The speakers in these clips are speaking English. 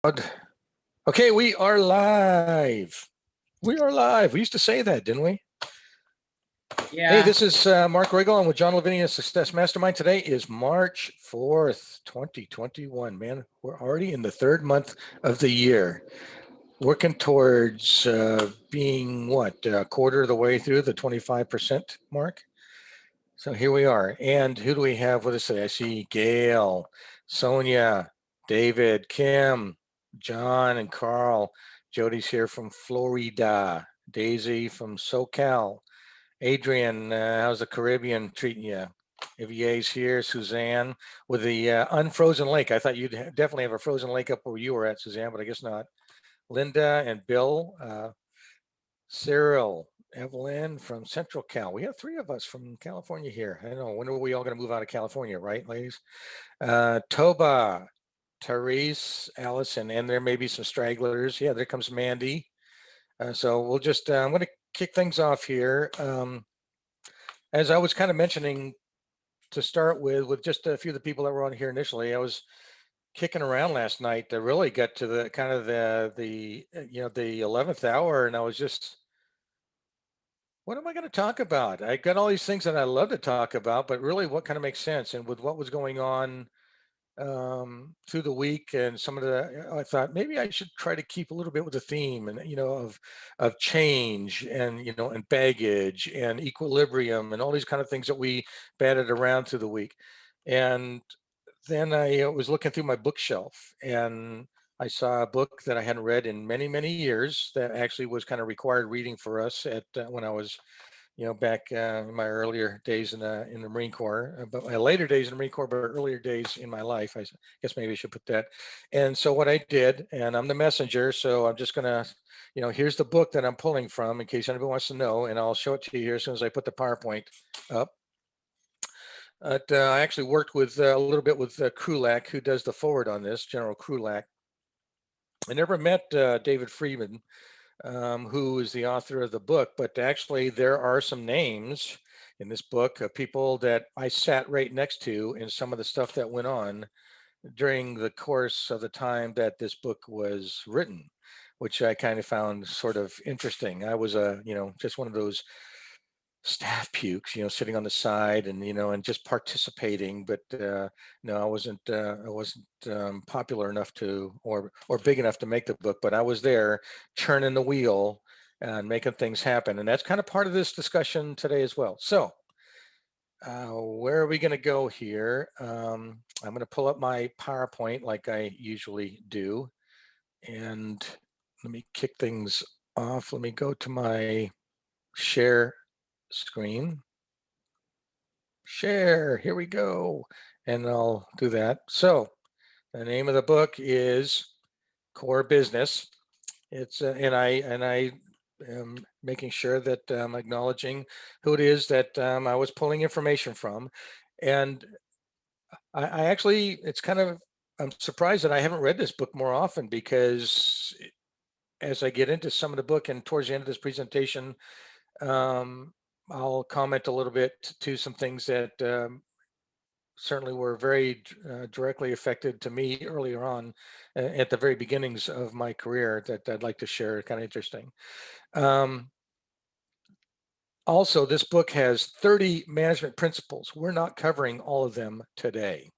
Okay, we are live. We are live. We used to say that, didn't we? Hey, Yeah. this is Mark Wriggle. I'm with John Lavinia, Success Mastermind. Today is March 4th, 2021. Man, we're already in the third month of the year, working towards being what, a quarter of the way through the 25% mark. So here we are. And who do we have with us today? I see Gail, Sonia, David, Kim, John, and Carl. Jody's here from Florida. Daisy from SoCal. Adrian, how's the Caribbean treating you? Evie's here. Suzanne with the unfrozen lake. I thought you'd definitely have a frozen lake up where you were at, Suzanne, but I guess not. Linda and Bill, Cyril, Evelyn from Central Cal. We have three of us from California here. I don't know. When are we all going to move out of California, right, ladies? Toba, Therese, Allison, and there may be some stragglers. Yeah, there comes Mandy. So we'll just, I'm going to kick things off here. As I was kind of mentioning to start with just a few of the people that were on here initially, I was kicking around last night to really get to the kind of the 11th hour, and I was just, what am I going to talk about? I got all these things that I love to talk about, but really what kind of makes sense? And with what was going on through the week and some of I thought maybe I should try to keep a little bit with the theme and, of change and, and baggage and equilibrium and all these kind of things that we batted around through the week. And then I was looking through my bookshelf and I saw a book that I hadn't read in many, many years that actually was kind of required reading for us at when I was, back in my earlier days in the Marine Corps, but my later days in the Marine Corps, but earlier days in my life. I guess maybe I should put that. And so what I did, and I'm the messenger, so I'm just gonna, here's the book that I'm pulling from in case anybody wants to know, and I'll show it to you here as soon as I put the PowerPoint up. I actually worked with a little bit with Krulak, who does the forward on this, General Krulak. I never met David Friedman, who is the author of the book, but actually there are some names in this book of people that I sat right next to in some of the stuff that went on during the course of the time that this book was written, which I kind of found sort of interesting. I was just one of those staff pukes, sitting on the side and, and just participating. But no, I wasn't popular enough to, or big enough to make the book, but I was there churning the wheel and making things happen. And that's kind of part of this discussion today as well. So where are we going to go here? I'm going to pull up my PowerPoint like I usually do. And let me kick things off. Let me go to my share screen. Share, here we go. And I'll do that. So the name of the book is Core Business. It's and I am making sure that I'm acknowledging who it is that I was pulling information from. And I actually, it's kind of, I'm surprised that I haven't read this book more often because as I get into some of the book and towards the end of this presentation, um, I'll comment a little bit to some things that certainly were very directly affected to me earlier on at the very beginnings of my career that I'd like to share. Kind of interesting. Um, Also, this book has 30 management principles. We're not covering all of them today.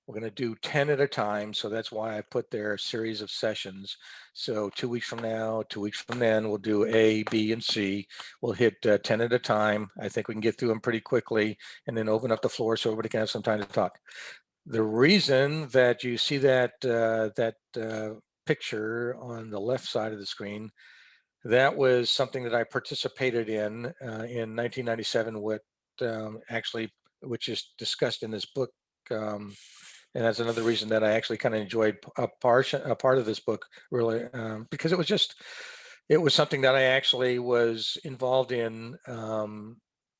We're going to do 10 at a time. So that's why I put there a series of sessions. So 2 weeks from now, 2 weeks from then, we'll do A, B, and C. We'll hit 10 at a time. I think we can get through them pretty quickly and then open up the floor so everybody can have some time to talk. The reason that you see that picture on the left side of the screen, that was something that I participated in 1997, with actually, which is discussed in this book. And that's another reason that I actually kind of enjoyed a part of this book, really, because it was something that I actually was involved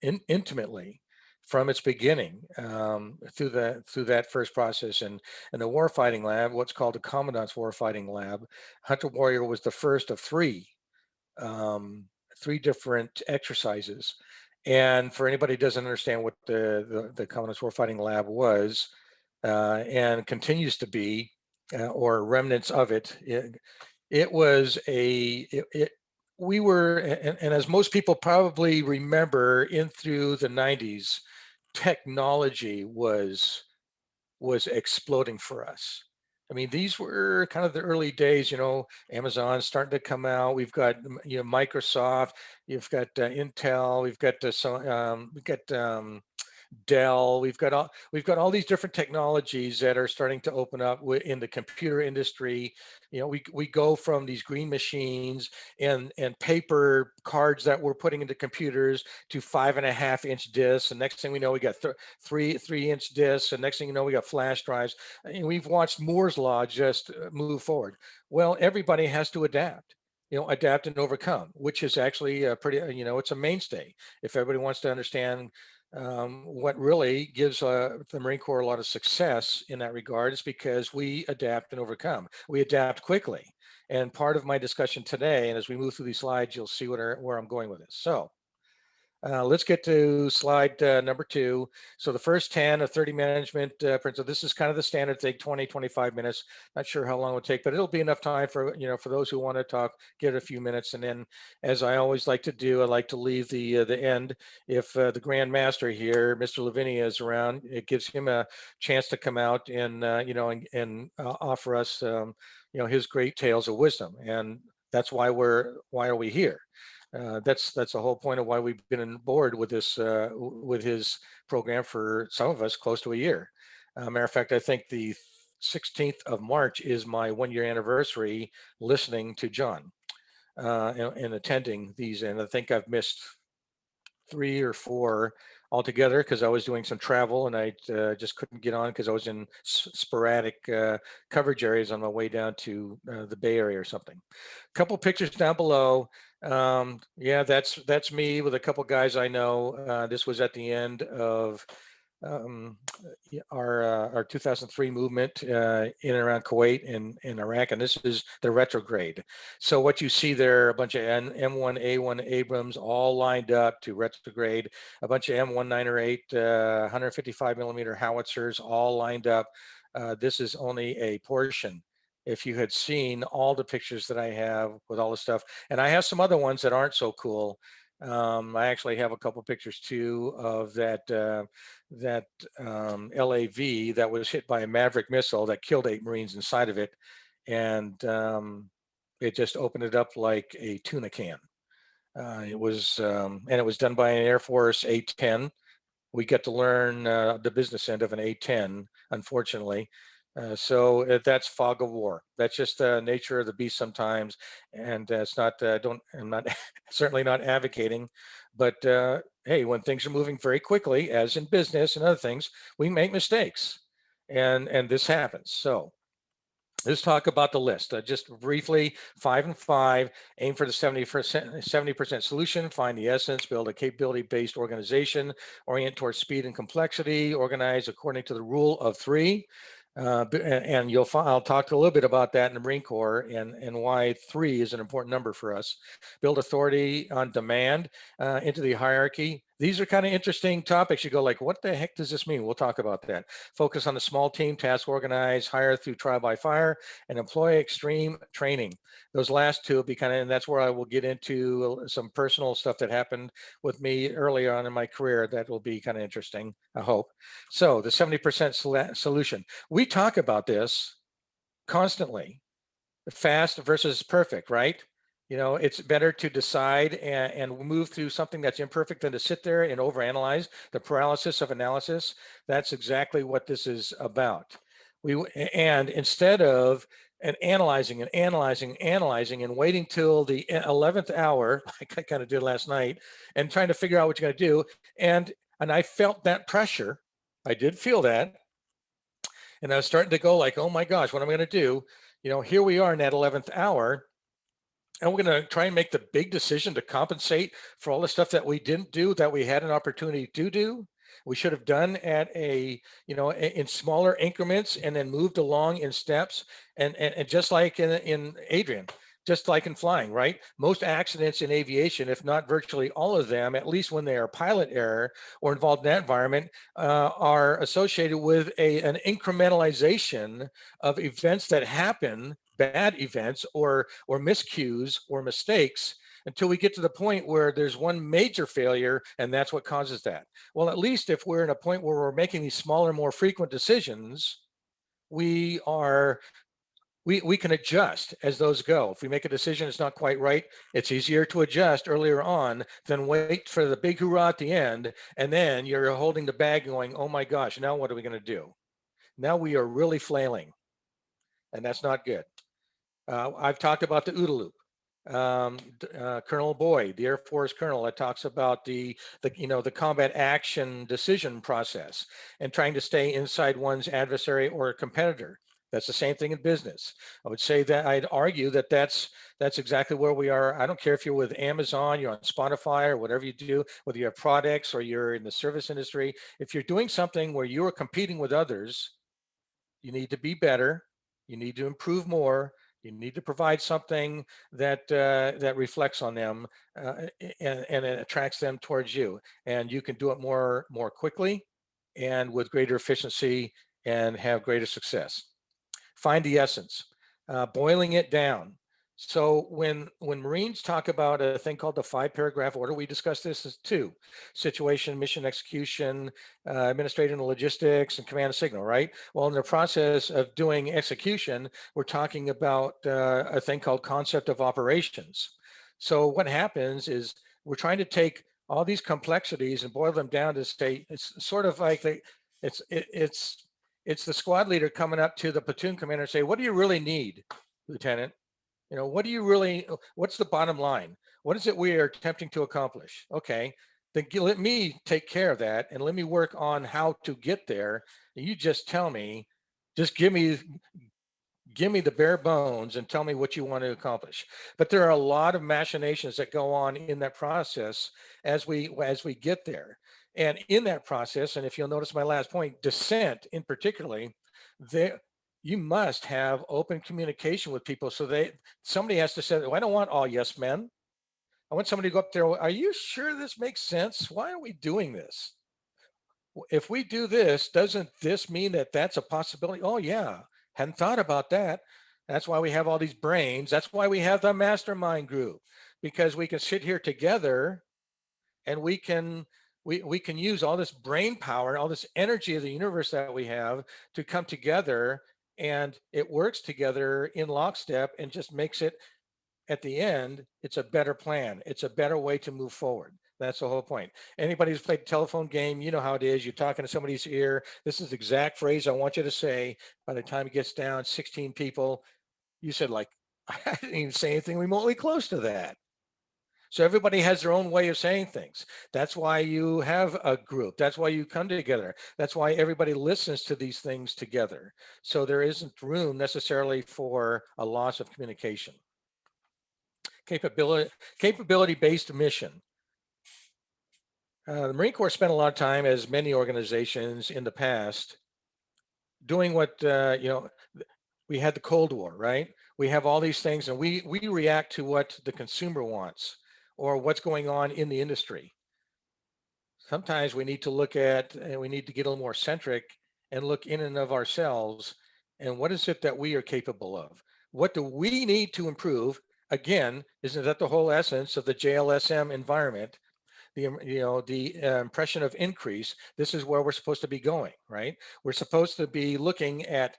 intimately from its beginning, through that first process. And the warfighting lab, what's called the Commandant's Warfighting Lab, Hunter Warrior was the first of um, three different exercises. And for anybody who doesn't understand what the Commandant's Warfighting Lab was, and continues to be, or remnants of it. It was we were, and as most people probably remember, in through the 90s, technology was exploding for us. I mean, these were kind of the early days, Amazon starting to come out. We've got, Microsoft, you've got Intel, we've got Dell. We've got all these different technologies that are starting to open up in the computer industry. We go from these green machines and paper cards that we're putting into computers to 5.5-inch discs. And next thing we know, we got 3-inch discs. And next thing you know, we got flash drives. And we've watched Moore's law just move forward. Well, everybody has to adapt. Adapt and overcome, which is actually pretty. It's a mainstay. If everybody wants to understand what really gives the Marine Corps a lot of success in that regard is because we adapt and overcome. We adapt quickly. And part of my discussion today, and as we move through these slides, you'll see where I'm going with this. So let's get to slide number 2. So the first 10 of 30 management principles, this is kind of the standard thing, 20, 25 minutes. Not sure how long it will take, but it'll be enough time for, for those who want to talk, get a few minutes. And then, as I always like to do, I like to leave the end. If the Grand Master here, Mr. Lavinia, is around, it gives him a chance to come out and, and offer us, his great tales of wisdom. And that's why are we here? That's the whole point of why we've been on board with this with his program for some of us close to a year. Matter of fact, I think the 16th of March is my 1-year anniversary listening to John and attending these, and I think I've missed 3 or 4 altogether because I was doing some travel and I just couldn't get on because I was in sporadic coverage areas on my way down to the Bay Area or something. A couple pictures down below. Yeah, that's me with a couple guys I know. This was at the end of our 2003 movement in and around Kuwait and Iraq, and this is the retrograde. So what you see there, a bunch of M1A1 Abrams all lined up to retrograde, a bunch of M1908 155 millimeter howitzers all lined up. This is only a portion. If you had seen all the pictures that I have with all the stuff, and I have some other ones that aren't so cool. I actually have a couple pictures too of that LAV that was hit by a Maverick missile that killed 8 Marines inside of it, and it just opened it up like a tuna can. It was done by an Air Force A-10. We get to learn the business end of an A-10, unfortunately. So that's fog of war. That's just the nature of the beast sometimes, and it's not. I'm not certainly not advocating, but hey, when things are moving very quickly, as in business and other things, we make mistakes, and this happens. So let's talk about the list. Just briefly, 5 and 5, aim for the 70% solution, find the essence, build a capability-based organization, orient towards speed and complexity, organize according to the rule of 3. And I'll talk a little bit about that in the Marine Corps and why 3 is an important number for us. Build authority on demand into the hierarchy. These are kind of interesting topics. You go like, what the heck does this mean? We'll talk about that. Focus on the small team, task organize, hire through trial by fire, and employ extreme training. Those last 2 will be kind of, and that's where I will get into some personal stuff that happened with me early on in my career. That will be kind of interesting, I hope. So the 70% solution. We talk about this constantly, fast versus perfect, right? It's better to decide and move through something that's imperfect than to sit there and overanalyze. The paralysis of analysis. That's exactly what this is about. And instead of analyzing and waiting till the 11th hour, like I kind of did last night, and trying to figure out what you're going to do, and I felt that pressure. I did feel that, and I was starting to go like, oh my gosh, what am I going to do? Here we are in that 11th hour, and we're going to try and make the big decision to compensate for all the stuff that we didn't do, that we had an opportunity to do. We should have done at in smaller increments and then moved along in steps. And just like in Adrian, just like in flying, right? Most accidents in aviation, if not virtually all of them, at least when they are pilot error or involved in that environment, are associated with an incrementalization of events that happen, bad events or miscues or mistakes, until we get to the point where there's one major failure, and that's what causes that. Well, at least if we're in a point where we're making these smaller, more frequent decisions, we are we can adjust as those go. If we make a decision it's not quite right, it's easier to adjust earlier on than wait for the big hoorah at the end, and then you're holding the bag going, oh my gosh, now what are we going to do? Now we are really flailing, and that's not good. I've talked about the OODA loop. Colonel Boyd, the Air Force colonel, that talks about the combat action decision process and trying to stay inside one's adversary or competitor. That's the same thing in business. I would say that I'd argue that that's exactly where we are. I don't care if you're with Amazon, you're on Spotify, or whatever you do, whether you have products or you're in the service industry. If you're doing something where you are competing with others, you need to be better. You need to improve more. You need to provide something that that reflects on them, and it attracts them towards you. And you can do it more quickly and with greater efficiency and have greater success. Find the essence, boiling it down. So when Marines talk about a thing called the 5-paragraph order, we discuss this as 2: situation, mission, execution, administrative and logistics, and command and signal, right? Well, in the process of doing execution, we're talking about a thing called concept of operations. So what happens is we're trying to take all these complexities and boil them down to say, it's sort of like it's the squad leader coming up to the platoon commander and say, what do you really need, Lieutenant? What do you really, what's the bottom line? What is it we are attempting to accomplish? Okay, then let me take care of that and let me work on how to get there. And you just tell me, just give me the bare bones and tell me what you want to accomplish. But there are a lot of machinations that go on in that process as we get there. And in that process, and if you'll notice my last point, dissent in particularly, there you must have open communication with people, so somebody has to say, well, I don't want all yes men. I want somebody to go up there, are you sure this makes sense? Why are we doing this? If we do this, doesn't this mean that that's a possibility? Oh yeah, hadn't thought about that. That's why we have all these brains. That's why we have the mastermind group, because we can sit here together and we can use all this brain power, all this energy of the universe that we have to come together, and it works together in lockstep and just makes it, at the end, it's a better plan. It's a better way to move forward. That's the whole point. Anybody who's played a telephone game, you know how it is. You're talking to somebody's ear. This is the exact phrase I want you to say. By the time it gets down, 16 people, you said, like, I didn't even say anything remotely close to that. So everybody has their own way of saying things. That's why you have a group. That's why you come together. That's why everybody listens to these things together. So there isn't room necessarily for a loss of communication. Capability-based mission. The Marine Corps spent a lot of time, as many organizations in the past, doing what, we had the Cold War, right? We have all these things, and we react to what the consumer wants or what's going on in the industry. Sometimes we need to look at, and we need to get a little more centric and look in and of ourselves, and what is it that we are capable of? What do we need to improve? Again, isn't that the whole essence of the JLSM environment? The impression of increase. This is where we're supposed to be going, right? We're supposed to be looking at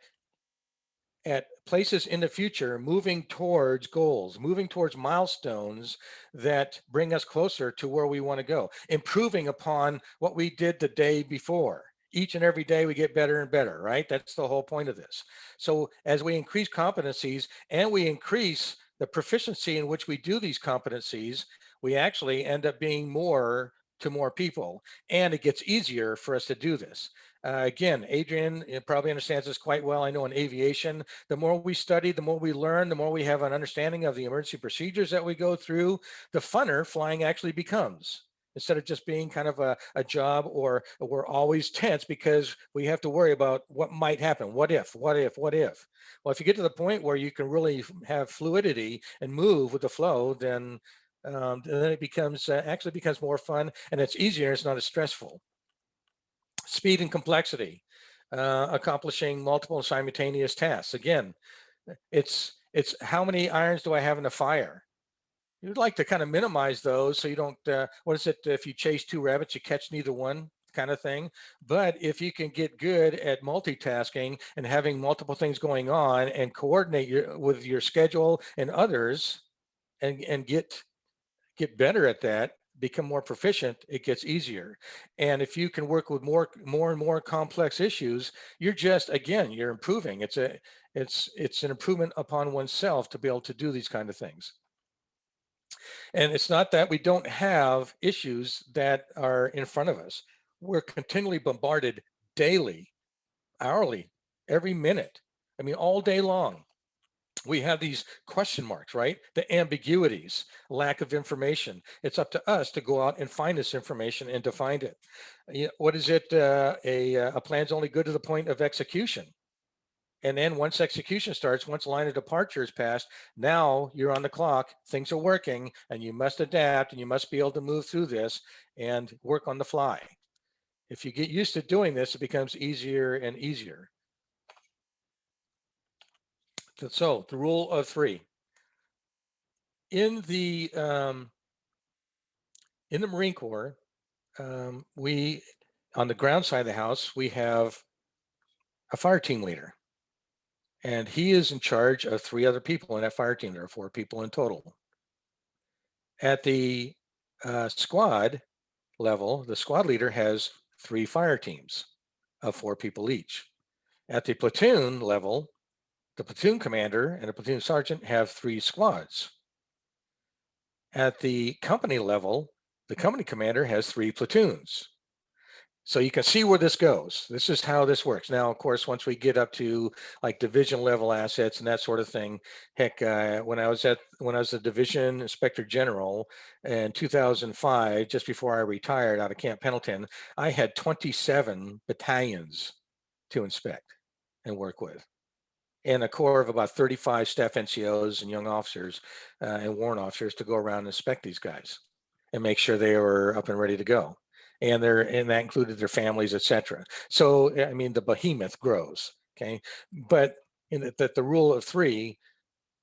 places in the future, moving towards goals, moving towards milestones that bring us closer to where we want to go, improving upon what we did the day before. Each and every day we get better and better, right? That's the whole point of this. So as we increase competencies and we increase the proficiency in which we do these competencies, we actually end up being more to more people, and it gets easier for us to do this. Again, Adrian probably understands this quite well. I know in aviation, the more we study, the more we learn, the more we have an understanding of the emergency procedures that we go through, the funner flying actually becomes. instead of just being kind of a job, or we're always tense because we have to worry about what might happen. What if, what if, what if? Well, if you get to the point where you can really have fluidity and move with the flow, then it becomes actually becomes more fun, and it's easier. It's not as stressful. Speed and complexity, accomplishing multiple simultaneous tasks. Again, it's how many irons do I have in the fire? You'd like to kind of minimize those so you don't, what is it, if you chase two rabbits, you catch neither one, kind of thing. But if you can get good at multitasking and having multiple things going on and coordinate with your schedule and others, and get better at that, become more proficient, it gets easier. And if you can work with more and more complex issues, you're just, again, you're improving. It's an improvement upon oneself to be able to do these kind of things. And it's not that we don't have issues that are in front of us. We're continually bombarded daily, hourly, every minute. I mean, all day long. We have these question marks, right? The ambiguities, lack of information. It's up to us to go out and find this information and to find it. What is it? A plan's only good to the point of execution. And then once execution starts, once line of departure is passed, now you're on the clock, things are working, and you must adapt and you must be able to move through this and work on the fly. If you get used to doing this, it becomes easier and easier. So the rule of three. In the Marine Corps, we, on the ground side of the house, we have a fire team leader. And he is in charge of 3 other people in that fire team. There are 4 people in total. At the squad level, the squad leader has 3 fire teams of 4 people each. At the platoon level, the platoon commander and the platoon sergeant have 3 squads. At the company level, the company commander has 3 platoons. So you can see where this goes. This is how this works. Now, of course, once we get up to like division level assets and that sort of thing, heck, when I was the division inspector general in 2005, just before I retired out of Camp Pendleton, I had 27 battalions to inspect and work with, and a corps of about 35 staff NCOs and young officers and warrant officers to go around and inspect these guys and make sure they were up and ready to go. And that included their families, etc. So, I mean, the behemoth grows, okay? But the rule of three,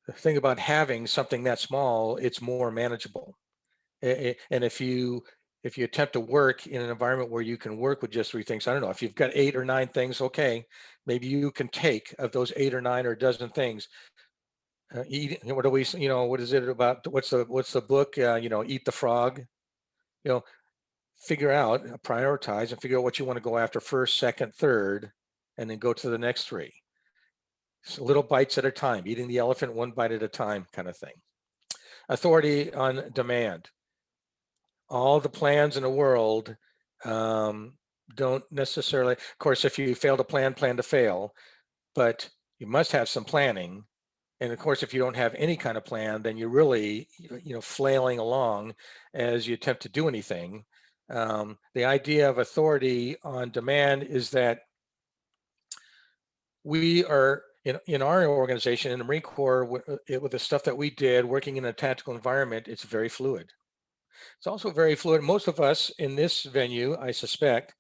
the thing about having something that small, it's more manageable. And if you attempt to work in an environment where you can work with just 3 things, I don't know, if you've got 8 or 9 things, okay, maybe you can take of those 8 or 9 or a dozen things. Eat, what do we, what is it about? What's the book? Eat the Frog. Figure out, prioritize, and figure out what you want to go after first, second, third, and then go to the next 3. So little bites at a time, eating the elephant 1 bite at a time, kind of thing. Authority on demand. All the plans in the world don't necessarily, of course, if you fail to plan to fail, but you must have some planning. And of course, if you don't have any kind of plan, then you're really, flailing along as you attempt to do anything. The idea of authority on demand is that we are in our organization, in the Marine Corps, with the stuff that we did, working in a tactical environment, it's very fluid. It's also very fluid. Most of us in this venue, I suspect,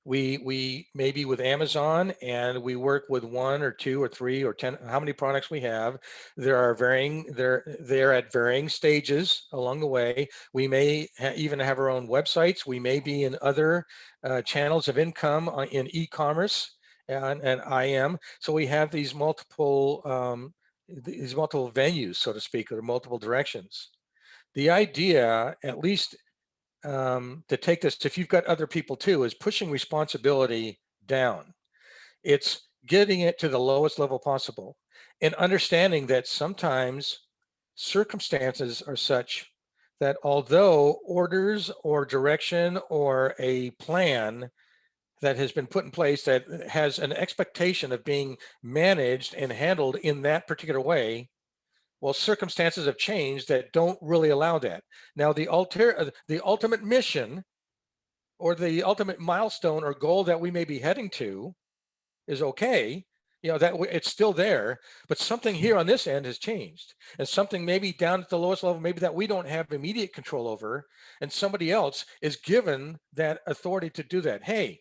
we maybe with Amazon, and we work with 1 or 2 or 3 or 10, how many products we have. They're at varying stages along the way. We may even have our own websites. We may be in other channels of income in e-commerce and IM. So we have these multiple venues, so to speak, or multiple directions. The idea, at least to take this, if you've got other people too, is pushing responsibility down. It's getting it to the lowest level possible and understanding that sometimes circumstances are such that although orders or direction or a plan that has been put in place that has an expectation of being managed and handled in that particular way, Well, circumstances have changed that don't really allow that. Now, the ultimate mission or the ultimate milestone or goal that we may be heading to is okay. It's still there, but something here on this end has changed, and something maybe down at the lowest level, maybe that we don't have immediate control over, and somebody else is given that authority to do that. Hey,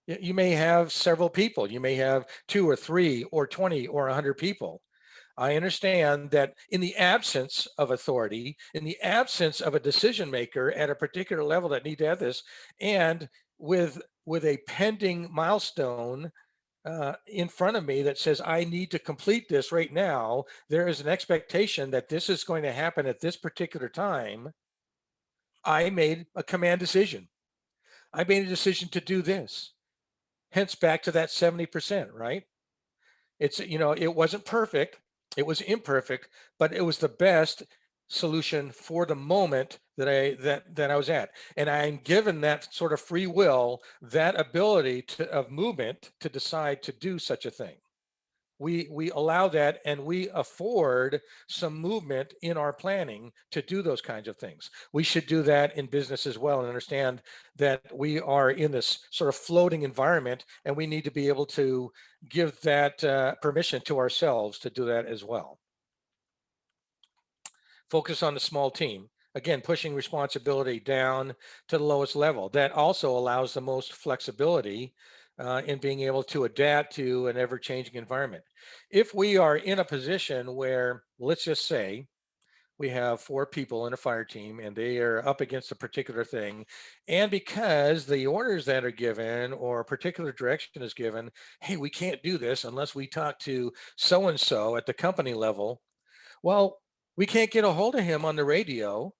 you may have several people, you may have 2 or 3 or 20 or 100 people. I understand that in the absence of authority, in the absence of a decision maker at a particular level that need to have this, and with a pending milestone in front of me that says I need to complete this right now, there is an expectation that this is going to happen at this particular time. I made a command decision. I made a decision to do this. Hence back to that 70%, right? It wasn't perfect, it was imperfect, but it was the best solution for the moment that I was at. And I'm given that sort of free will, that ability of movement to decide to do such a thing. We allow that, and we afford some movement in our planning to do those kinds of things. We should do that in business as well, and understand that we are in this sort of floating environment, and we need to be able to give that permission to ourselves to do that as well. Focus on the small team. Again, pushing responsibility down to the lowest level. That also allows the most flexibility in being able to adapt to an ever-changing environment. If we are in a position where, let's just say, we have 4 people in a fire team and they are up against a particular thing, and because the orders that are given or a particular direction is given, hey, we can't do this unless we talk to so and so at the company level. Well, we can't get a hold of him on the radio.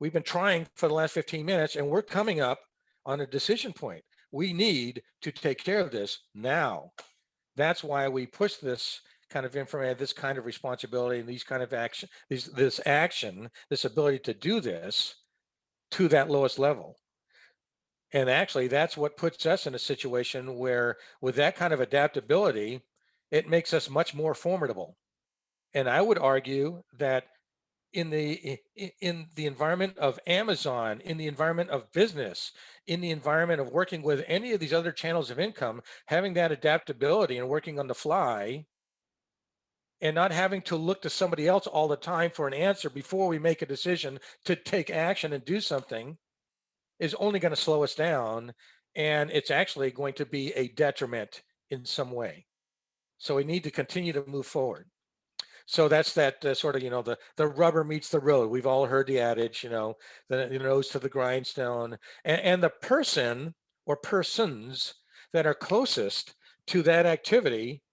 We've been trying for the last 15 minutes, and we're coming up on a decision point. We need to take care of this now. That's why we push this kind of information, this kind of responsibility, and these kind of action, this ability to do this to that lowest level. And actually, that's what puts us in a situation where, with that kind of adaptability, it makes us much more formidable. And I would argue that in the environment of Amazon, in the environment of business, in the environment of working with any of these other channels of income, having that adaptability and working on the fly and not having to look to somebody else all the time for an answer before we make a decision to take action and do something is only going to slow us down, and it's actually going to be a detriment in some way. So we need to continue to move forward. So that's that sort of, the rubber meets the road. We've all heard the adage, the nose to the grindstone, and the person or persons that are closest to that activity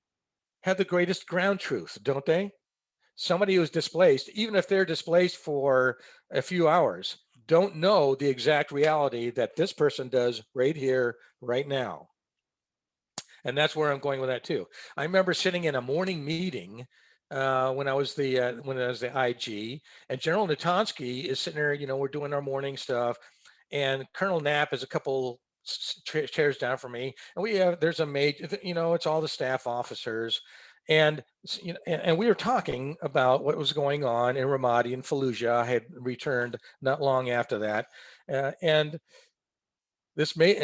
have the greatest ground truth, don't they? Somebody who's displaced, even if they're displaced for a few hours, don't know the exact reality that this person does right here, right now. And that's where I'm going with that too. I remember sitting in a morning meeting when I was the IG, and General Natonsky is sitting there. We're doing our morning stuff, and Colonel Knapp is a couple chairs down from me, and there's a major. It's all the staff officers, and and we were talking about what was going on in Ramadi and Fallujah. I had returned not long after that, and this may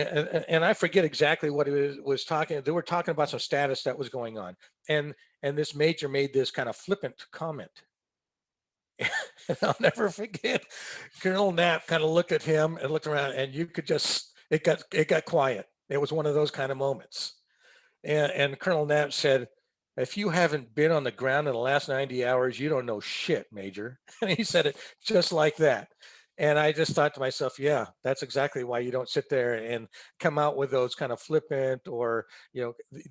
and I forget exactly what it was talking. They were talking about some status that was going on, and this major made this kind of flippant comment. And I'll never forget. Colonel Knapp kind of looked at him and looked around, and you could just it got quiet. It was one of those kind of moments. And Colonel Knapp said, "If you haven't been on the ground in the last 90 hours, you don't know shit, Major." And he said it just like that. And I just thought to myself, yeah, that's exactly why you don't sit there and come out with those kind of flippant or,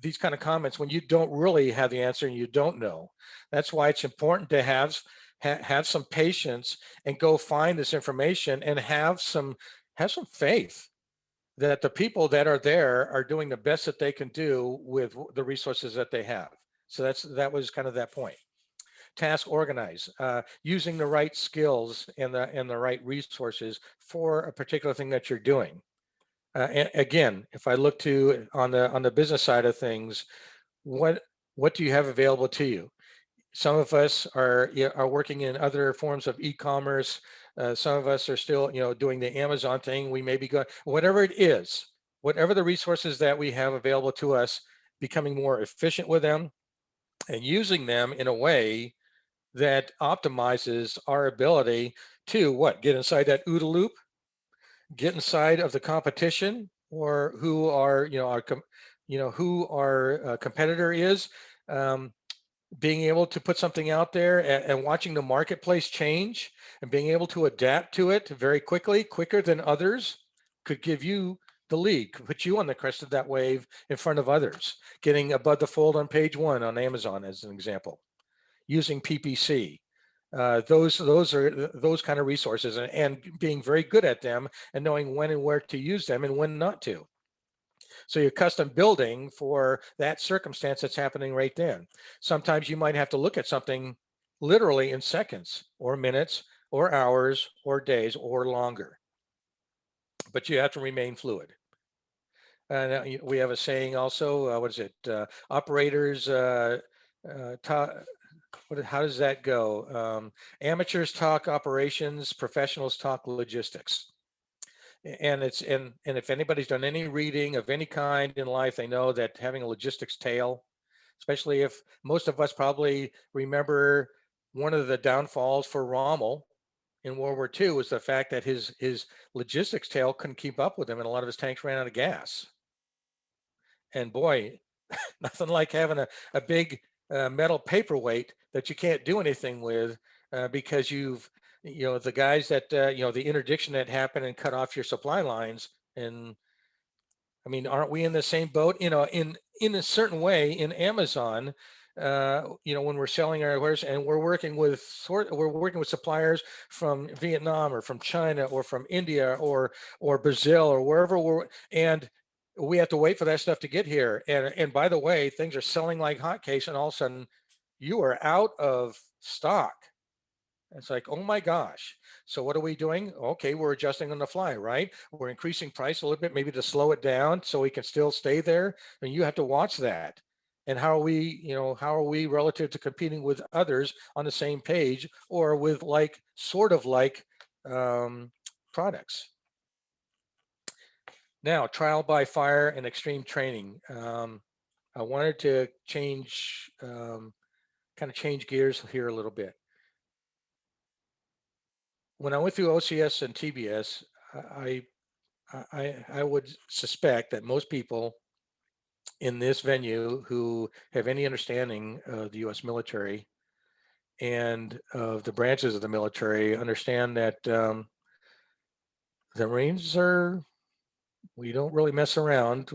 these kind of comments when you don't really have the answer and you don't know. That's why it's important to have some patience and go find this information and have some faith that the people that are there are doing the best that they can do with the resources that they have. So that was kind of that point. Task organize, using the right skills and the right resources for a particular thing that you're doing. And again, if I look to on the business side of things, what do you have available to you? Some of us are working in other forms of e-commerce. Some of us are still, doing the Amazon thing. We may be going, whatever it is, whatever the resources that we have available to us, becoming more efficient with them and using them in a way that optimizes our ability to what? Get inside that OODA loop, get inside of the competition, or who our, who our competitor is. Um, Being able to put something out there and watching the marketplace change and being able to adapt to it very quickly, quicker than others, could give you the lead, could put you on the crest of that wave in front of others. Getting above the fold on page one on Amazon as an example, using PPC. Those are those kind of resources, and being very good at them and knowing when and where to use them and when not to. So you're custom building for that circumstance that's happening right then. Sometimes you might have to look at something literally in seconds or minutes or hours or days or longer, but you have to remain fluid. And we have a saying also, what is it? Operators, how does that go? Amateurs talk operations, professionals talk logistics. And if anybody's done any reading of any kind in life, they know that having a logistics tail, especially if most of us probably remember one of the downfalls for Rommel in World War II was the fact that his logistics tail couldn't keep up with him, and a lot of his tanks ran out of gas. And boy, nothing like having a big metal paperweight that you can't do anything with because the guys that the interdiction that happened and cut off your supply lines. And I mean, aren't we in the same boat? In a certain way in Amazon, when we're selling our wares and we're working with suppliers from Vietnam or from China or from India or Brazil or wherever and we have to wait for that stuff to get here. And by the way, things are selling like hotcakes, and all of a sudden you are out of stock. It's like, oh my gosh. So what are we doing? Okay, we're adjusting on the fly, right? We're increasing price a little bit, maybe to slow it down so we can still stay there. And you have to watch that. And how are we relative to competing with others on the same page or with sort of like products? Now, trial by fire and extreme training. I wanted to kind of change gears here a little bit. When I went through OCS and TBS, I would suspect that most people in this venue who have any understanding of the U.S. military and of the branches of the military understand that the Marines we don't really mess around.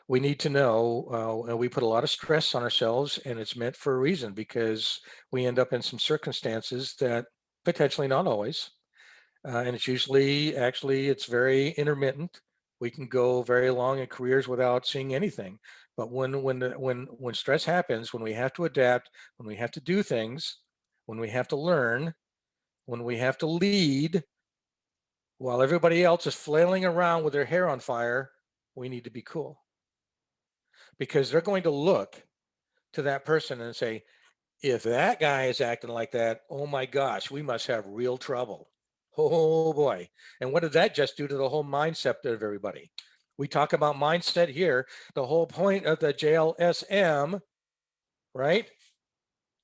We need to know, and we put a lot of stress on ourselves, and it's meant for a reason, because we end up in some circumstances that potentially, not always, and it's usually it's very intermittent. We can go very long in careers without seeing anything. But when stress happens, when we have to adapt, when we have to do things, when we have to learn, when we have to lead, while everybody else is flailing around with their hair on fire, we need to be cool. Because they're going to look to that person and say, if that guy is acting like that, oh my gosh, we must have real trouble. Oh boy. And what did that just do to the whole mindset of everybody? We talk about mindset here. The whole point of the JLSM, right,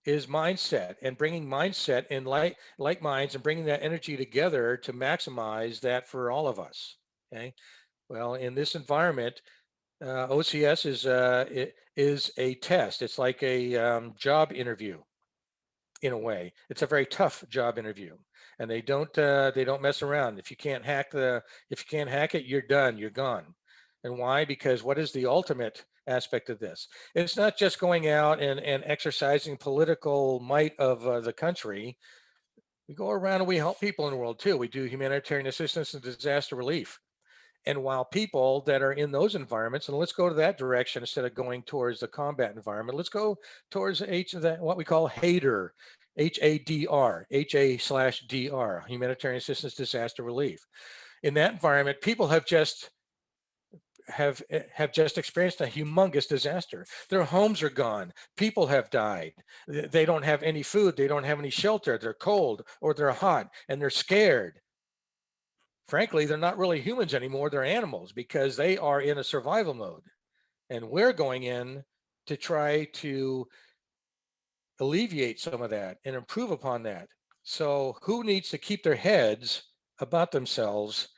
is mindset, and bringing mindset and like minds and bringing that energy together to maximize that for all of us. Okay. Well, in this environment, OCS is a test. It's like a job interview. In a way, it's a very tough job interview, and they don't mess around. If you can't hack it, you're done. You're gone. And why? Because what is the ultimate aspect of this? It's not just going out and exercising political might of the country. We go around and we help people in the world too. We do humanitarian assistance and disaster relief. And while people that are in those environments, and let's go to that direction instead of going towards the combat environment, let's go towards what we call HADR, HADR, HA/DR, humanitarian assistance, disaster relief. In that environment, people have just have just experienced a humongous disaster. Their homes are gone. People have died. They don't have any food. They don't have any shelter. They're cold or they're hot and they're scared. Frankly, they're not really humans anymore. They're animals because they are in a survival mode. And we're going in to try to alleviate some of that and improve upon that. So who needs to keep their heads about themselves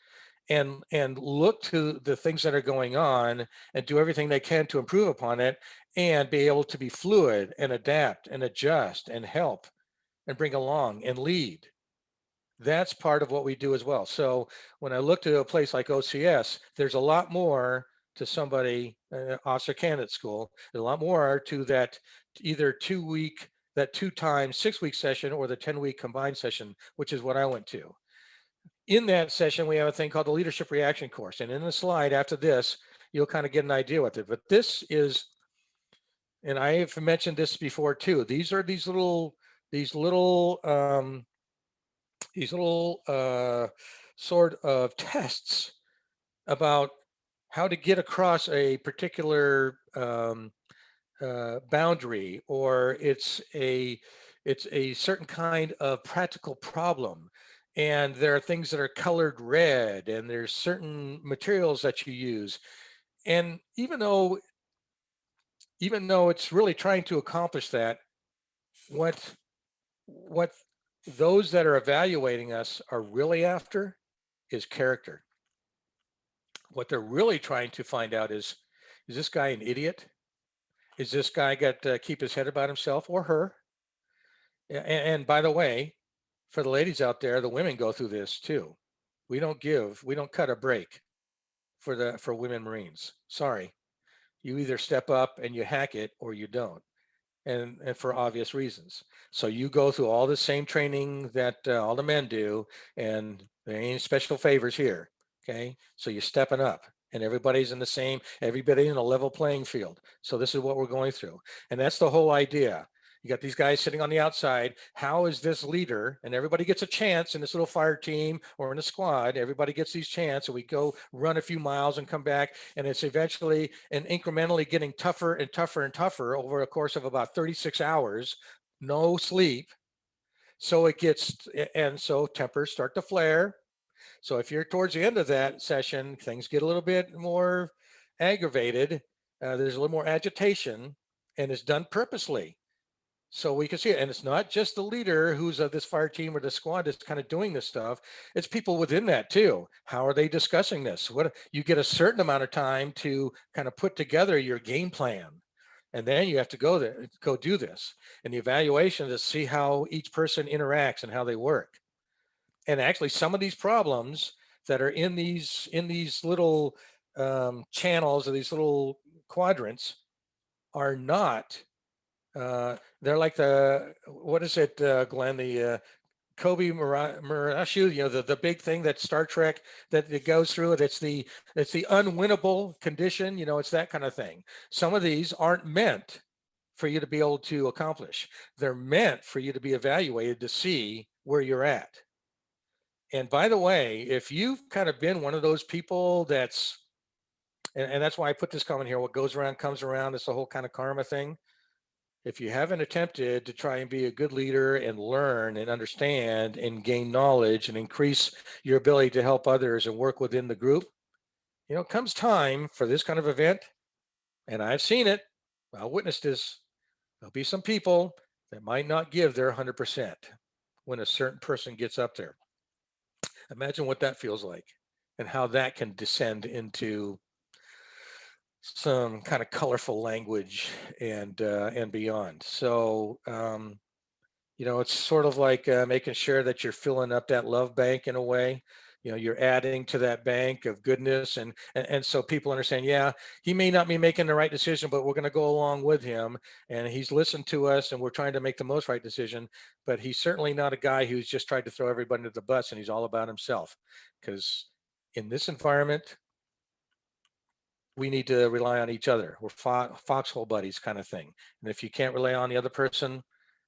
and look to the things that are going on and do everything they can to improve upon it and be able to be fluid and adapt and adjust and help and bring along and lead. That's part of what we do as well. So when I look to a place like OCS, there's a lot more to somebody, officer candidate school, there's a lot more to that either 2 week, that 2 times 6 week session or the 10-week combined session, which is what I went to. In that session, we have a thing called the leadership reaction course. And in the slide after this, you'll kind of get an idea with it. But this is, and I have mentioned this before too, these are these little sort of tests about how to get across a particular boundary, or it's a certain kind of practical problem, and there are things that are colored red, and there's certain materials that you use, and even though it's really trying to accomplish that, what what those that are evaluating us are really after is character. What they're really trying to find out is this guy an idiot? Is this guy got to keep his head about himself or her? And by the way, for the ladies out there, the women go through this too. We don't cut a break for women Marines. Sorry, you either step up and you hack it or you don't. And for obvious reasons. So you go through all the same training that all the men do, and there ain't special favors here. Okay, so you're stepping up, and everybody's in a level playing field. So this is what we're going through, and that's the whole idea. You got these guys sitting on the outside. How is this leader? And everybody gets a chance in this little fire team or in a squad. Everybody gets these chances. And we go run a few miles and come back. And it's eventually and incrementally getting tougher and tougher and tougher over a course of about 36 hours, no sleep. So so tempers start to flare. So if you're towards the end of that session, things get a little bit more aggravated. There's a little more agitation, and it's done purposely. So we can see it. And it's not just the leader who's of this fire team or the squad that's kind of doing this stuff. It's people within that too. How are they discussing this? What you get a certain amount of time to kind of put together your game plan. And then you have to go do this. And the evaluation is to see how each person interacts and how they work. And actually some of these problems that are in these little channels or these little quadrants are not they're like what is it, Glenn? The Kobe Murashu, the big thing that Star Trek that it goes through it. It's the unwinnable condition. It's that kind of thing. Some of these aren't meant for you to be able to accomplish. They're meant for you to be evaluated to see where you're at. And by the way, if you've kind of been one of those people and that's why I put this comment here, what goes around comes around. It's the whole kind of karma thing. If you haven't attempted to try and be a good leader and learn and understand and gain knowledge and increase your ability to help others and work within the group, it comes time for this kind of event. And I've seen it. I'll witness this. There'll be some people that might not give their 100% when a certain person gets up there. Imagine what that feels like and how that can descend into some kind of colorful language and beyond. So it's sort of like making sure that you're filling up that love bank in a way. You're adding to that bank of goodness, and so people understand. Yeah, he may not be making the right decision, but we're going to go along with him, and he's listened to us, and we're trying to make the most right decision. But he's certainly not a guy who's just tried to throw everybody under the bus, and he's all about himself. Because in this environment, we need to rely on each other. We're foxhole buddies kind of thing. And if you can't rely on the other person,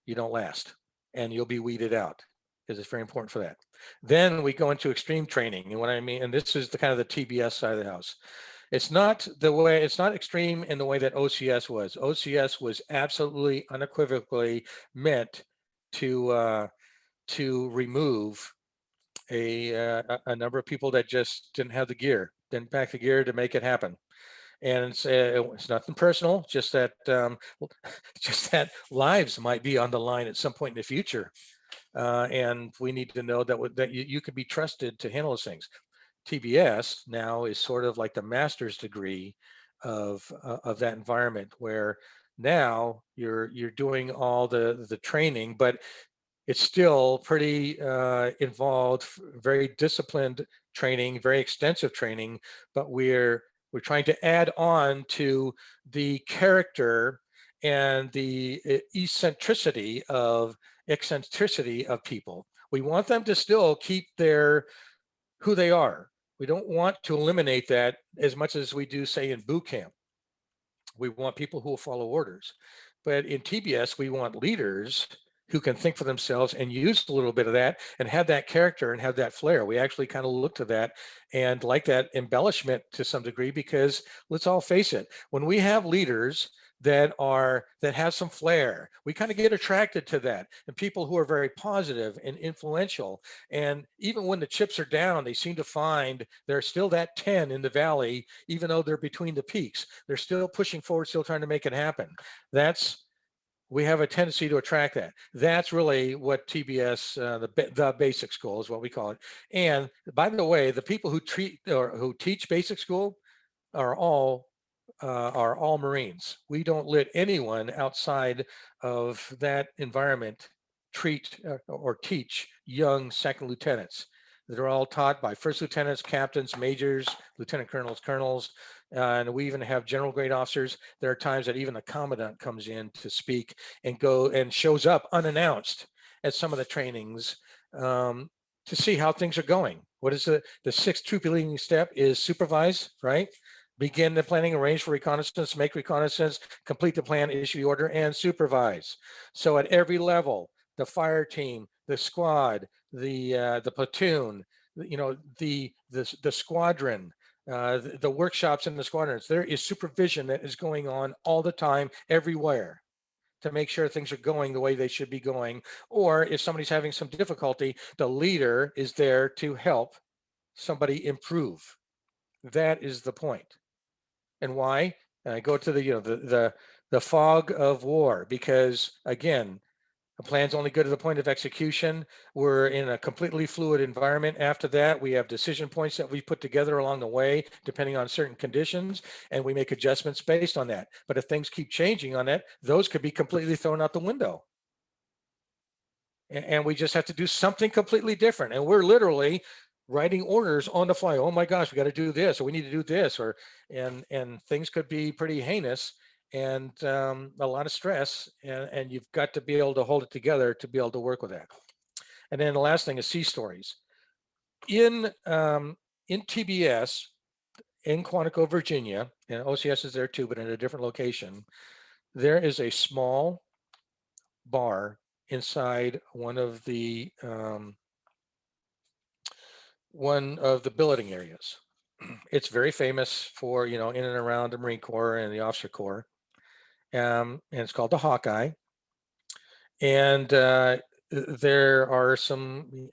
you don't last and you'll be weeded out, because it's very important for that. Then we go into extreme training. And what I mean, and this is the kind of the TBS side of the house. It's not the way, it's not extreme in the way that OCS was. OCS was absolutely unequivocally meant to remove a number of people that just didn't have the gear, didn't pack the gear to make it happen. And it's nothing personal, just that just that lives might be on the line at some point in the future, and we need to know that you can be trusted to handle those things. TBS now is sort of like the master's degree of that environment, where now you're doing all the training, but it's still pretty involved, very disciplined training, very extensive training, but we're trying to add on to the character and the eccentricity of people. We want them to still keep their who they are. We don't want to eliminate that as much as we do, say, in boot camp. We want people who will follow orders. But in TBS, we want leaders who can think for themselves and use a little bit of that and have that character and have that flair. We actually kind of look to that and like that embellishment to some degree, because let's all face it, when we have leaders that have some flair, we kind of get attracted to that, and people who are very positive and influential. And even when the chips are down, they seem to find there's still that 10 in the valley, even though they're between the peaks. They're still pushing forward, still trying to make it happen. We have a tendency to attract that. That's really what TBS, the basic school is what we call it. And by the way, the people who who teach basic school are all Marines. We don't let anyone outside of that environment treat or teach young second lieutenants. They're all taught by first lieutenants, captains, majors, lieutenant colonels, and we even have general grade officers. There are times that even the commandant comes in to speak and shows up unannounced at some of the trainings to see how things are going. What is the sixth troop leading step is supervise, right? Begin the planning, arrange for reconnaissance, make reconnaissance, complete the plan, issue the order, and supervise. So at every level, the fire team, the squad, the platoon, the squadron, the workshops in the squadrons, there is supervision that is going on all the time, everywhere, to make sure things are going the way they should be going. Or if somebody's having some difficulty, the leader is there to help somebody improve. That is the point. And why? And I go to the fog of war, because again, a plan's only good to the point of execution. We're in a completely fluid environment. After that, we have decision points that we put together along the way, depending on certain conditions, and we make adjustments based on that. But if things keep changing on that, those could be completely thrown out the window. And we just have to do something completely different. And we're literally writing orders on the fly. Oh my gosh, we got to do this, or we need to do this, and things could be pretty heinous and a lot of stress, and you've got to be able to hold it together to be able to work with that. And then the last thing is sea stories. In TBS in Quantico, Virginia, and OCS is there too, but in a different location, there is a small bar inside one of the billeting areas. It's very famous for, in and around the Marine Corps and the Officer Corps. And it's called the Hawkeye. And there are some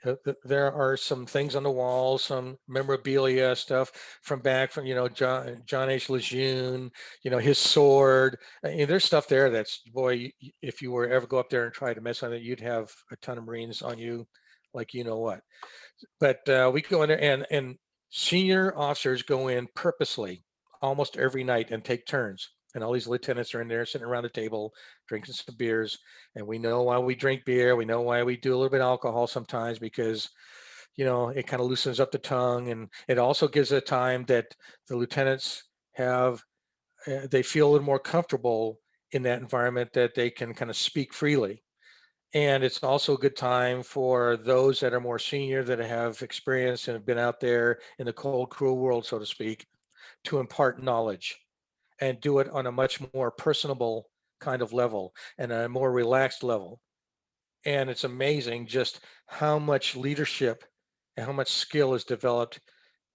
things on the wall, some memorabilia stuff from back from, John H. Lejeune, his sword. There's stuff there that's, boy, if you were ever go up there and try to mess on it, you'd have a ton of Marines on you, like what. But we go in there, and senior officers go in purposely almost every night and take turns. And all these lieutenants are in there sitting around the table, drinking some beers. And we know why we drink beer. We know why we do a little bit of alcohol sometimes, because, it kind of loosens up the tongue. And it also gives a time that the lieutenants they feel a little more comfortable in that environment, that they can kind of speak freely. And it's also a good time for those that are more senior, that have experience and have been out there in the cold, cruel world, so to speak, to impart knowledge and do it on a much more personable kind of level and a more relaxed level. And it's amazing just how much leadership and how much skill is developed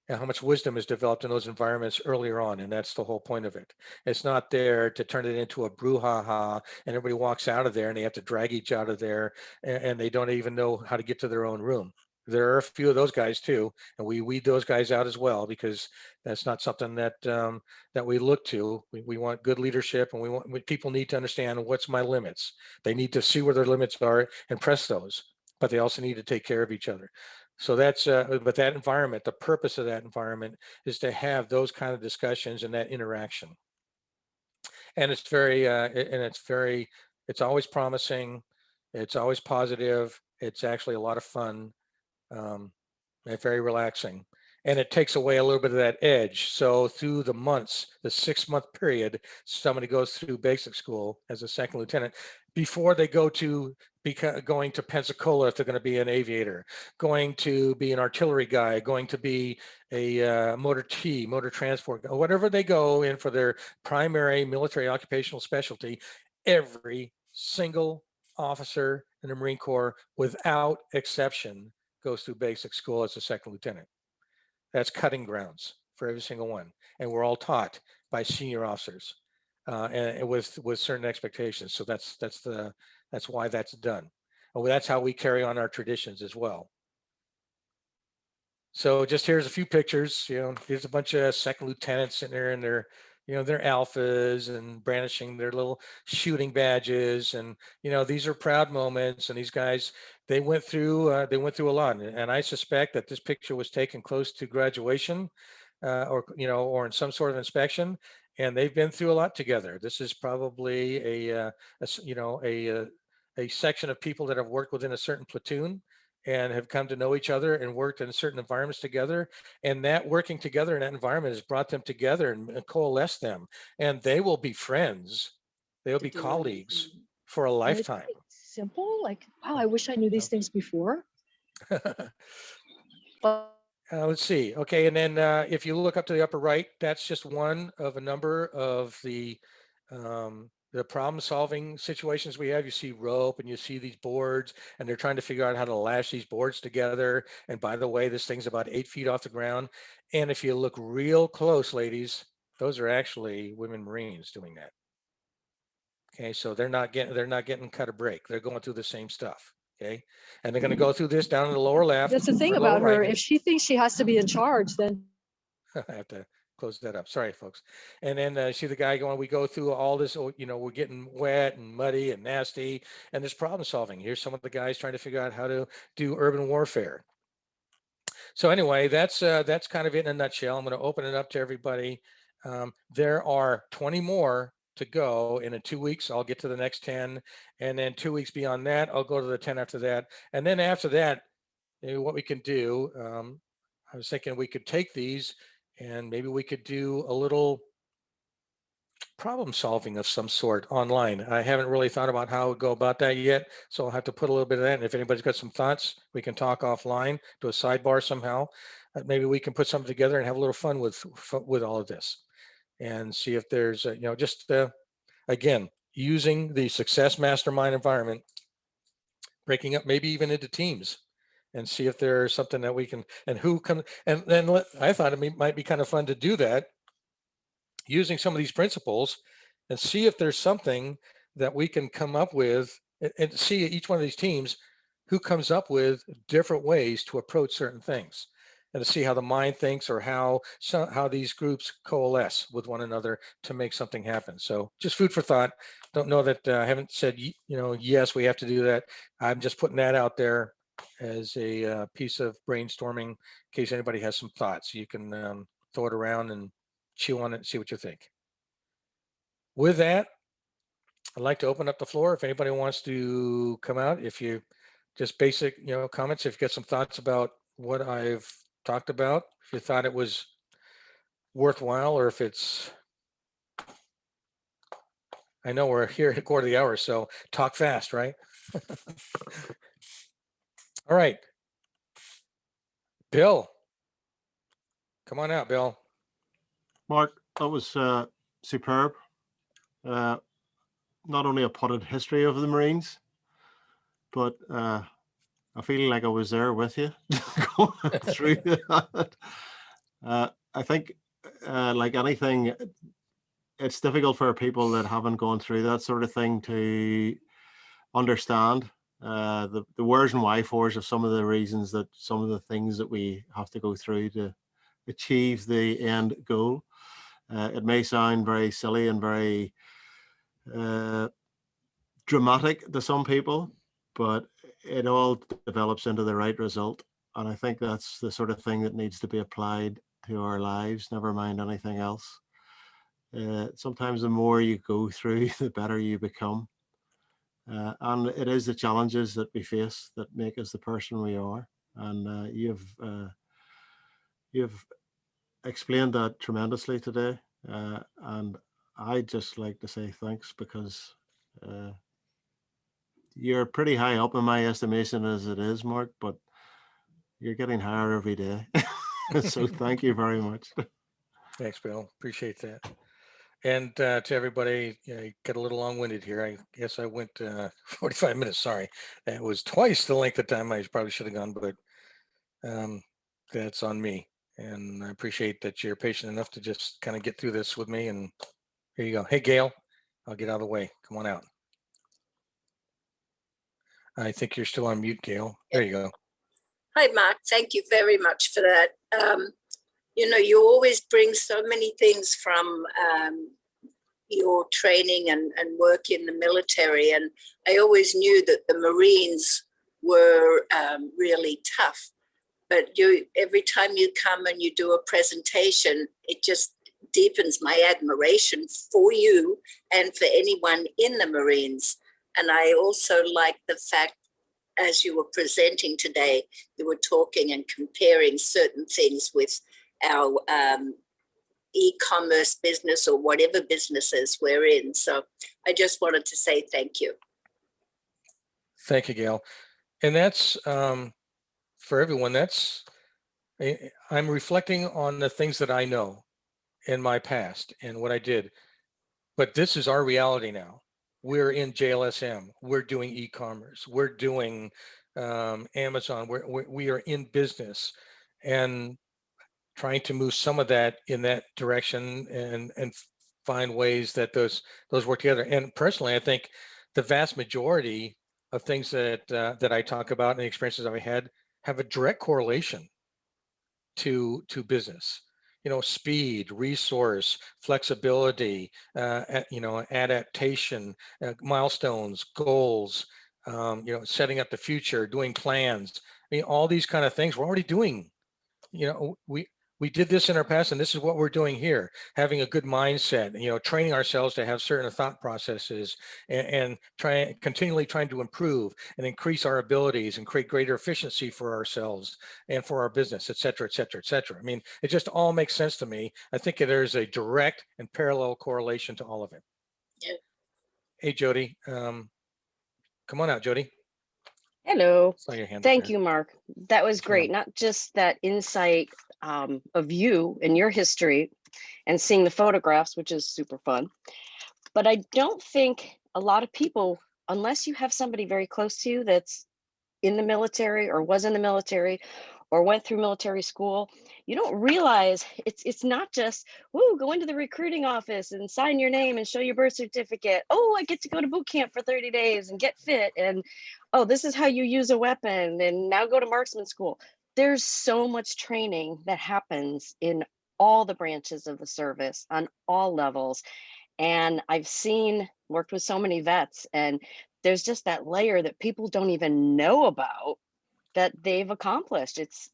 and how much wisdom is developed in those environments earlier on. And that's the whole point of it. It's not there to turn it into a brouhaha and everybody walks out of there and they have to drag each out of there and they don't even know how to get to their own room. There are a few of those guys too, and we weed those guys out as well, because that's not something that that we look to. We want good leadership, and people need to understand what's my limits. They need to see where their limits are and press those, but they also need to take care of each other. So that's but that environment, the purpose of that environment is to have those kind of discussions and that interaction. And it's very it's always promising, it's always positive, it's actually a lot of fun, and very relaxing. And it takes away a little bit of that edge. So through the months, the 6-month period, somebody goes through basic school as a second lieutenant before they go to going to Pensacola if they're going to be an aviator, going to be an artillery guy, going to be a motor transport, whatever they go in for their primary military occupational specialty. Every single officer in the Marine Corps, without exception, goes through basic school as a second lieutenant. That's cutting grounds for every single one. And we're all taught by senior officers and with certain expectations. So that's why that's done. And that's how we carry on our traditions as well. So just here's a few pictures. Here's a bunch of second lieutenants sitting there in their they're alphas and brandishing their little shooting badges, and these are proud moments. And these guys, they went through a lot, and I suspect that this picture was taken close to graduation, or in some sort of inspection, and they've been through a lot together. This is probably a section of people that have worked within a certain platoon and have come to know each other and worked in certain environments together. And that working together in that environment has brought them together and coalesced them. And they will be friends. They'll be colleagues for a lifetime. Simple, like, wow, I wish I knew these things before. Let's see. Okay, and then if you look up to the upper right, that's just one of a number of the problem-solving situations we have. You see rope and you see these boards, and they're trying to figure out how to lash these boards together. And by the way, this thing's about 8 feet off the ground. And if you look real close, ladies, those are actually women Marines doing that. Okay, so they're not getting cut a break. They're going through the same stuff. Okay, and they're going to go through this down in the lower left. That's the thing about her. If she thinks she has to be in charge, then I have to close that up. Sorry, folks. And then see the guy going, we go through all this, we're getting wet and muddy and nasty, and there's problem solving. Here's some of the guys trying to figure out how to do urban warfare. So anyway, that's kind of it in a nutshell. I'm going to open it up to everybody. There are 20 more to go, and in 2 weeks I'll get to the next 10, and then 2 weeks beyond that I'll go to the 10 after that. And then after that, what we can do, I was thinking we could take these and maybe we could do a little problem solving of some sort online. I haven't really thought about how I would go about that yet, so I'll have to put a little bit of that. And if anybody's got some thoughts, we can talk offline, do a sidebar somehow. Maybe we can put something together and have a little fun with all of this, and see if there's just again, using the Success Mastermind environment, breaking up maybe even into teams, and see if there's something that we can, and who can, and then I thought it might be kind of fun to do that using some of these principles and see if there's something that we can come up with, and see each one of these teams who comes up with different ways to approach certain things, and to see how the mind thinks, or how these groups coalesce with one another to make something happen. So just food for thought. Don't know that I haven't said, yes, we have to do that. I'm just putting that out there as a piece of brainstorming in case anybody has some thoughts. You can throw it around and chew on it and see what you think. With that, I'd like to open up the floor. If anybody wants to come out, if you just basic, comments, if you get some thoughts about what I've talked about, if you thought it was worthwhile, or if it's, I know we're here at a quarter of the hour, so talk fast, right? All right. Bill, come on out, Bill. Mark, that was superb. Not only a potted history of the Marines, but I feel like I was there with you going through that. I think, like anything, it's difficult for people that haven't gone through that sort of thing to understand the wheres and why fors of some of the reasons, that some of the things that we have to go through to achieve the end goal. It may sound very silly and very dramatic to some people, but it all develops into the right result. And I think that's the sort of thing that needs to be applied to our lives, never mind anything else. Sometimes the more you go through, the better you become. And it is the challenges that we face that make us the person we are. And you've explained that tremendously today. And I'd just like to say thanks, because you're pretty high up in my estimation as it is, Mark, but you're getting higher every day. So thank you very much. Thanks, Bill. Appreciate that. And to everybody, I got a little long-winded here. I guess I went 45 minutes. Sorry, that was twice the length of time I probably should have gone, but that's on me. And I appreciate that you're patient enough to just kind of get through this with me. And here you go. Hey, Gail, I'll get out of the way. Come on out. I think you're still on mute, Gail. There you go. Hi, Mark. Thank you very much for that. You always bring so many things from your training and work in the military. And I always knew that the Marines were really tough. But every time you come and you do a presentation, it just deepens my admiration for you and for anyone in the Marines. And I also like the fact, as you were presenting today, you were talking and comparing certain things with our e-commerce business or whatever businesses we're in. So I just wanted to say thank you. Thank you, Gail. And that's for everyone. I'm reflecting on the things that I know in my past and what I did. But this is our reality now. We're in JLSM. We're doing e-commerce. We're doing Amazon. We are in business and trying to move some of that in that direction and find ways that those work together. And personally, I think the vast majority of things that I talk about and the experiences I've had have a direct correlation to business. Speed, resource, flexibility, adaptation, milestones, goals, setting up the future, doing plans. I mean, all these kind of things we're already doing. We did this in our past, and this is what we're doing here. Having a good mindset, training ourselves to have certain thought processes, and continually trying to improve and increase our abilities and create greater efficiency for ourselves and for our business, et cetera, et cetera, et cetera. I mean, it just all makes sense to me. I think there's a direct and parallel correlation to all of it. Yeah. Hey, Jody, come on out, Jody. Hello. Saw your hand up Thank there. you, Mark. That was Sure. great. Not just that insight of you and your history and seeing the photographs, which is super fun. But I don't think a lot of people, unless you have somebody very close to you that's in the military or was in the military or went through military school, you don't realize it's not just, woo, go into the recruiting office and sign your name and show your birth certificate. Oh, I get to go to boot camp for 30 days and get fit. And oh, this is how you use a weapon, and now go to marksman school. There's so much training that happens in all the branches of the service on all levels. And I've worked with so many vets, and there's just that layer that people don't even know about that they've accomplished. It's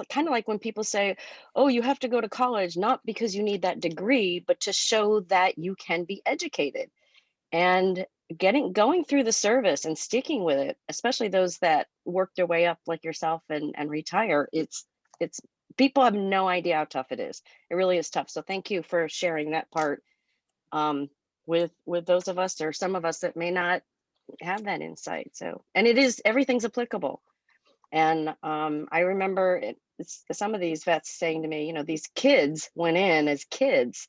kind of like when people say, oh, you have to go to college, not because you need that degree, but to show that you can be educated. And going through the service and sticking with it, especially those that work their way up like yourself and retire, it's people have no idea how tough it is. It really is tough. So thank you for sharing that part with those of us, or some of us that may not have that insight. So, and everything's applicable. And I remember some of these vets saying to me, these kids went in as kids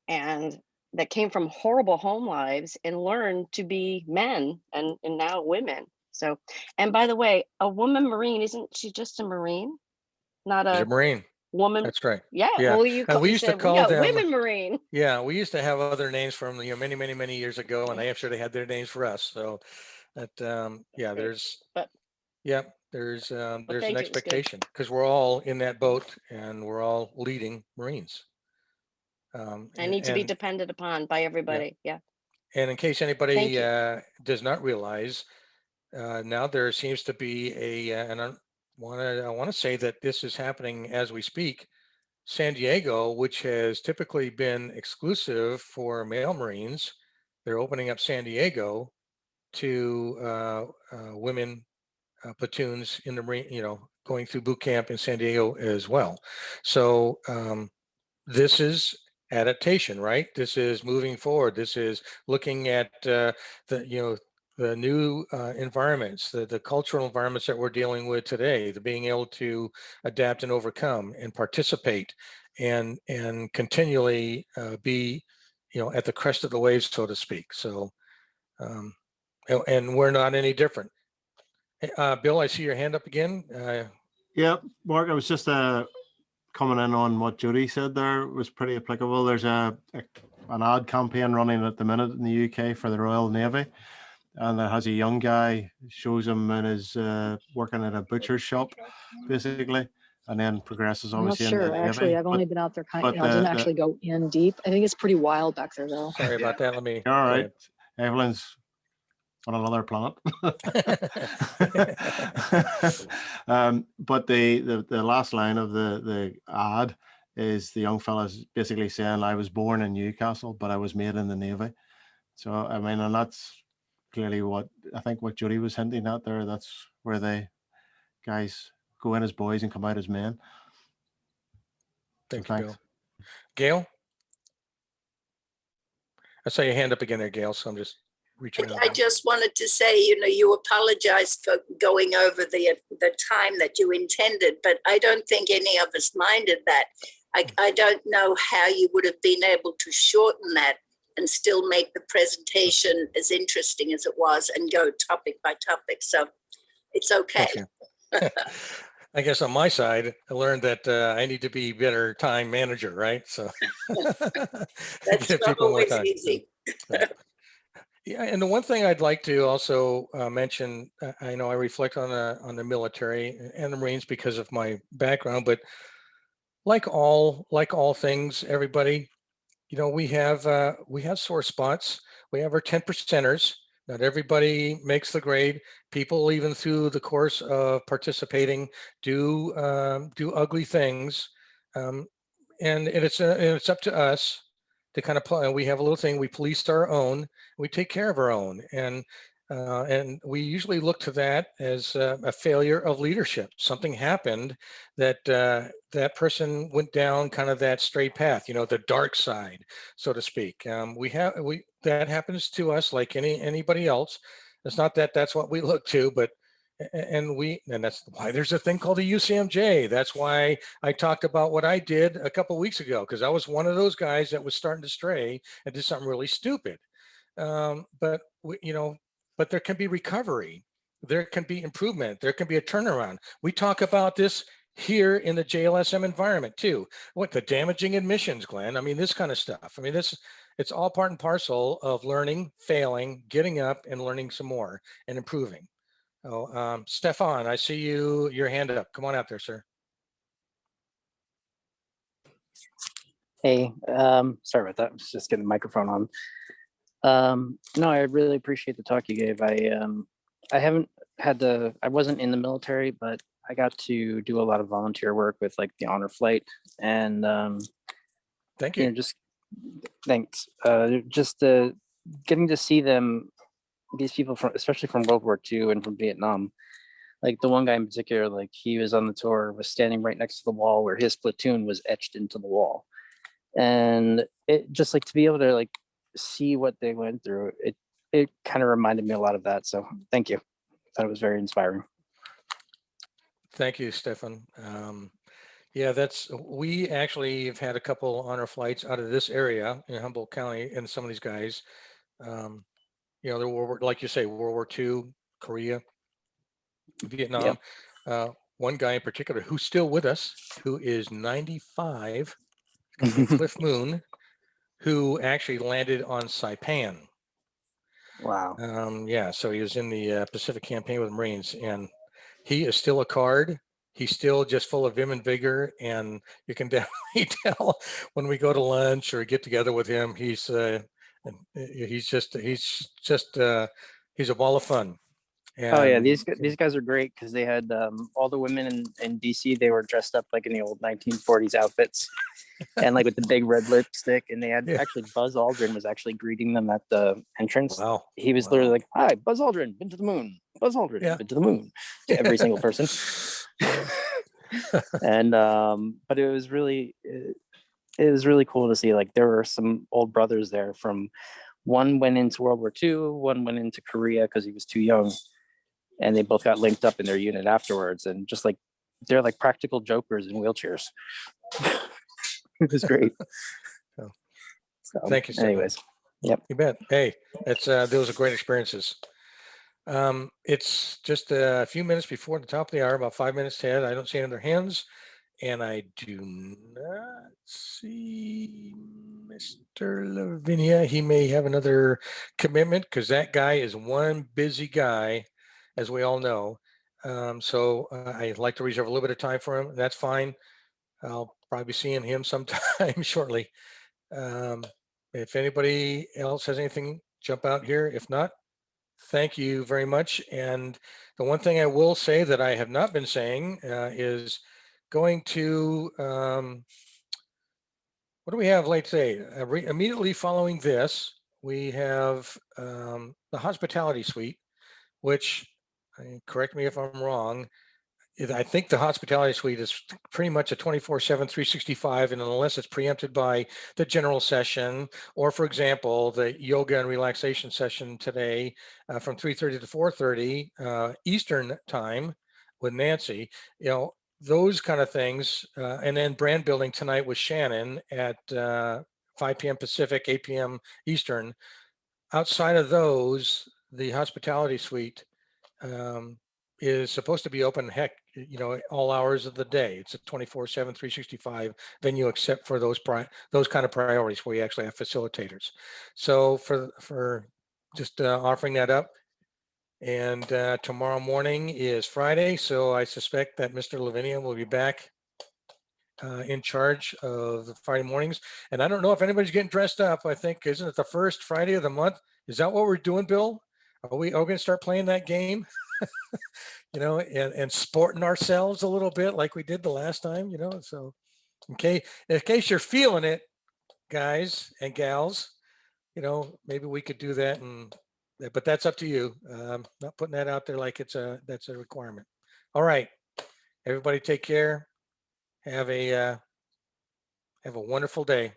and that came from horrible home lives and learned to be men and now women. So, and by the way, a woman Marine, isn't she just a Marine? Not She's a a Marine. woman. That's right. Yeah. Yeah. Well, you, And we you used to said we call got them, women Marine. yeah, we used to have other names from, many, many, many years ago, and I am sure they had their names for us. So that, yeah, Great. there's, But yeah, there's an thank you, it was good. expectation because we're all in that boat and we're all leading Marines. I need to be And depended upon by yeah, everybody. Yeah. and in case Thank anybody you. does not realize, now there seems to be and I want to say that this is happening as we speak. San Diego, which has typically been exclusive for male Marines, they're opening up San Diego to women platoons in the Marine, going through boot camp in San Diego as well. So this is adaptation, right? This is moving forward. This is looking at the new environments, the cultural environments that we're dealing with today, the being able to adapt and overcome and participate and continually be at the crest of the waves, so to speak. So um, and we're not any different. Bill, I see your hand up again. Yeah, Mark, I was just coming in on what Jody said there was pretty applicable. There's an ad campaign running at the minute in the UK for the Royal Navy, and it has a young guy, shows him in his working at a butcher's shop, basically, and then progresses I'm not obviously in the sure. Navy. Actually, I've only been out there kind of, but I didn't actually go in deep. I think it's pretty wild back there though. Sorry about that. Let me. All go right, Evelyn's on another planet. But the last line of the ad is the young fella's basically saying, I was born in Newcastle, but I was made in the Navy. So, I mean, and that's clearly what I think what Jody was hinting at there. That's where the guys go in as boys and come out as men. Thank So you, Bill. Gail? I saw your hand up again there, Gail, so I'm just reaching out. I just wanted to say, you apologize for going over the time that you intended, but I don't think any of us minded that. I don't know how you would have been able to shorten that and still make the presentation as interesting as it was and go topic by topic. So it's okay. I guess on my side, I learned that I need to be better time manager, right? So That's give not people more always time. easy. Yeah, and the one thing I'd like to also mention, I know I reflect on the military and the Marines because of my background, but like all things, everybody, we have sore spots. We have our 10 percenters. Not everybody makes the grade. People, even through the course of participating, do ugly things, and it's up to us to kind of and we have a little thing. We police our own. We take care of our own, and we usually look to that as a failure of leadership. Something happened that that person went down kind of that straight path, the dark side, so to speak. That happens to us like anybody else. It's not that that's what we look to, but and that's why there's a thing called the UCMJ. That's why I talked about what I did a couple of weeks ago, because I was one of those guys that was starting to stray and did something really stupid. But but there can be recovery, there can be improvement, there can be a turnaround. We talk about this here in the JLSM environment too. What the damaging admissions, Glenn? I mean, this kind of stuff. I mean, it's all part and parcel of learning, failing, getting up, and learning some more and improving. Oh, Stefan, I see your hand up. Come on out there, sir. Hey, sorry about that. I was just getting the microphone on. No, I really appreciate the talk you gave. I haven't had I wasn't in the military, but I got to do a lot of volunteer work with like the honor flight, and thank you. Just thanks. Just getting to see them, these people especially from World War II and from Vietnam. Like the one guy in particular, like he was on the tour, was standing right next to the wall where his platoon was etched into the wall. And it just like to be able to like see what they went through, it kind of reminded me a lot of that. So thank you. That was very inspiring. Thank you, Stefan. Yeah, we actually have had a couple honor flights out of this area in Humboldt County, and some of these guys, there were, like you say, World War II, Korea, Vietnam. Yep. one guy in particular who's still with us, who is 95, Cliff Moon, who actually landed on Saipan. Wow. Yeah, so he was in the Pacific Campaign with the Marines, and he is still a card. He's still just full of vim and vigor, and you can definitely tell when we go to lunch or get together with him. He's a ball of fun. Oh yeah, And these guys are great because they had all the women in DC. They were dressed up like in the old 1940s outfits, and like with the big red lipstick. And they had Yeah. actually Buzz Aldrin was actually greeting them at the entrance. Wow, He was literally like, "Hi, Buzz Aldrin, been to the moon. Buzz Aldrin, Yeah. been to the moon." To every single person. And but it was really cool to see. Like there were some old brothers there. From one went into World War II, one went into Korea because he was too young, and they both got linked up in their unit afterwards. And just like they're like practical jokers in wheelchairs. It was great. Oh. So, Thank you, sir. anyways, yep. You bet. Hey, those are great experiences. It's just a few minutes before the top of the hour, about 5 minutes ahead. I don't see any other hands, and I do not see Mr. Lavinia. He may have another commitment because that guy is one busy guy, as we all know. So I'd like to reserve a little bit of time for him. That's fine. I'll probably be seeing him sometime shortly. If anybody else has anything, jump out here. If not, thank you very much. And the one thing I will say that I have not been saying is going to, what do we have late today? Immediately following this, we have the hospitality suite, which, correct me if I'm wrong, I think the hospitality suite is pretty much a 24/7, 365, and unless it's preempted by the general session, or for example, the yoga and relaxation session today from 3:30 to 4:30 Eastern time with Nancy, those kind of things, and then brand building tonight with Shannon at 5 p.m. Pacific, 8 p.m. Eastern. Outside of those, the hospitality suite is supposed to be open, heck, all hours of the day. It's a 24/7, 365 venue, except for those kind of priorities where you actually have facilitators. So for just offering that up. And tomorrow morning is Friday, so I suspect that Mr. Lavinia will be back in charge of the Friday mornings. And I don't know if anybody's getting dressed up. I think, isn't it the first Friday of the month? Is that what we're doing, Bill? Are we going to start playing that game? And sporting ourselves a little bit like we did the last time, so in case you're feeling it, guys and gals, maybe we could do that, but that's up to you. Not putting that out there like that's a requirement. All right, everybody take care. Have a wonderful day.